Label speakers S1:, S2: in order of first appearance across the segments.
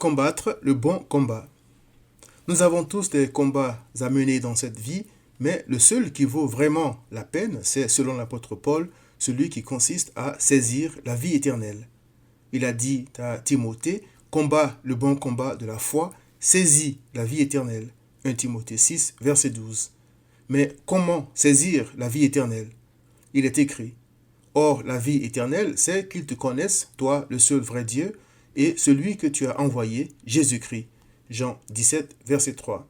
S1: Combattre le bon combat. Nous avons tous des combats à mener dans cette vie, mais le seul qui vaut vraiment la peine, c'est, selon l'apôtre Paul, celui qui consiste à saisir la vie éternelle. Il a dit à Timothée, combat le bon combat de la foi, saisis la vie éternelle. 1 Timothée 6, verset 12. Mais comment saisir la vie éternelle? Il est écrit, or la vie éternelle, c'est qu'ils te connaissent, toi le seul vrai Dieu, et celui que tu as envoyé, Jésus-Christ. Jean 17, verset 3.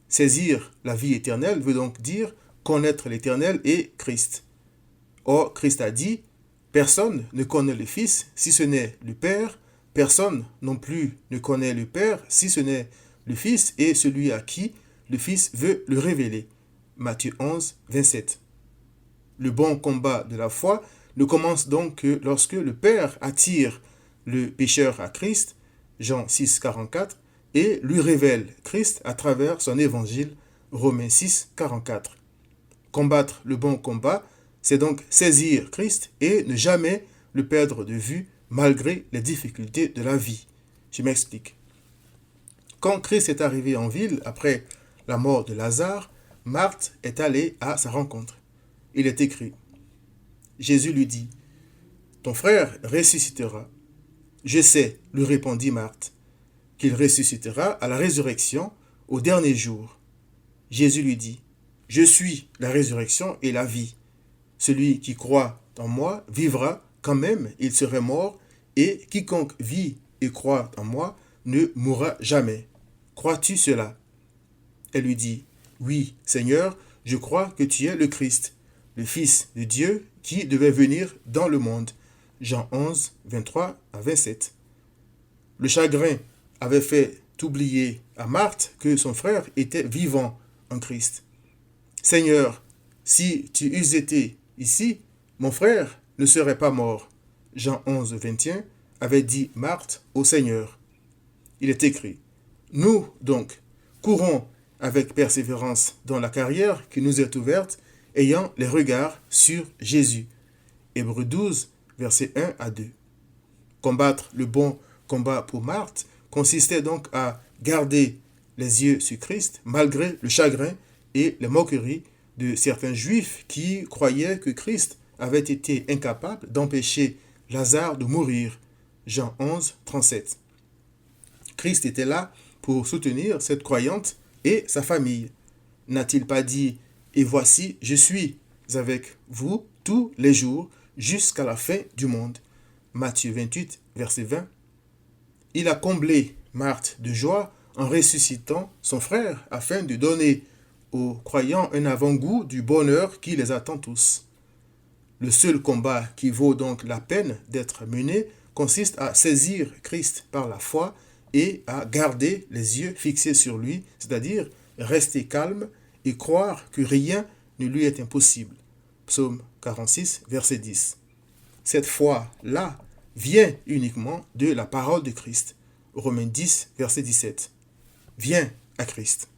S1: Saisir la vie éternelle veut donc dire connaître l'Éternel et Christ. Or, Christ a dit, personne ne connaît le Fils si ce n'est le Père, personne non plus ne connaît le Père si ce n'est le Fils et celui à qui le Fils veut le révéler. Matthieu 11, 27. Le bon combat de la foi ne commence donc que lorsque le Père attire le pécheur à Christ, Jean 6, 44, et lui révèle Christ à travers son évangile, Romains 6, 44. Combattre le bon combat, c'est donc saisir Christ et ne jamais le perdre de vue malgré les difficultés de la vie. Je m'explique. Quand Christ est arrivé en ville après la mort de Lazare, Marthe est allée à sa rencontre. Il est écrit, Jésus lui dit, ton frère ressuscitera. Je sais, lui répondit Marthe, qu'il ressuscitera à la résurrection au dernier jour. Jésus lui dit, je suis la résurrection et la vie. Celui qui croit en moi vivra quand même il serait mort, et quiconque vit et croit en moi ne mourra jamais. Crois-tu cela? Elle lui dit, oui, Seigneur, je crois que tu es le Christ, le Fils de Dieu qui devait venir dans le monde. Jean 11, 23 à 27. Le chagrin avait fait oublier à Marthe que son frère était vivant en Christ. Seigneur, si tu eusses été ici, mon frère ne serait pas mort. Jean 11, 21 avait dit Marthe au Seigneur. Il est écrit, nous donc, courons avec persévérance dans la carrière qui nous est ouverte, ayant les regards sur Jésus. Hébreux 12, versets 1 à 2. Combattre le bon combat pour Marthe consistait donc à garder les yeux sur Christ malgré le chagrin et les moqueries de certains juifs qui croyaient que Christ avait été incapable d'empêcher Lazare de mourir. Jean 11, 37. Christ était là pour soutenir cette croyante et sa famille. N'a-t-il pas dit « Et voici, je suis avec vous tous les jours jusqu'à la fin du monde » Matthieu 28, verset 20. Il a comblé Marthe de joie en ressuscitant son frère afin de donner aux croyants un avant-goût du bonheur qui les attend tous. Le seul combat qui vaut donc la peine d'être mené consiste à saisir Christ par la foi et à garder les yeux fixés sur lui, c'est-à-dire rester calme et croire que rien ne lui est impossible. Psaume 46, verset 10. Cette foi-là vient uniquement de la parole de Christ. Romains 10, verset 17. Viens à Christ.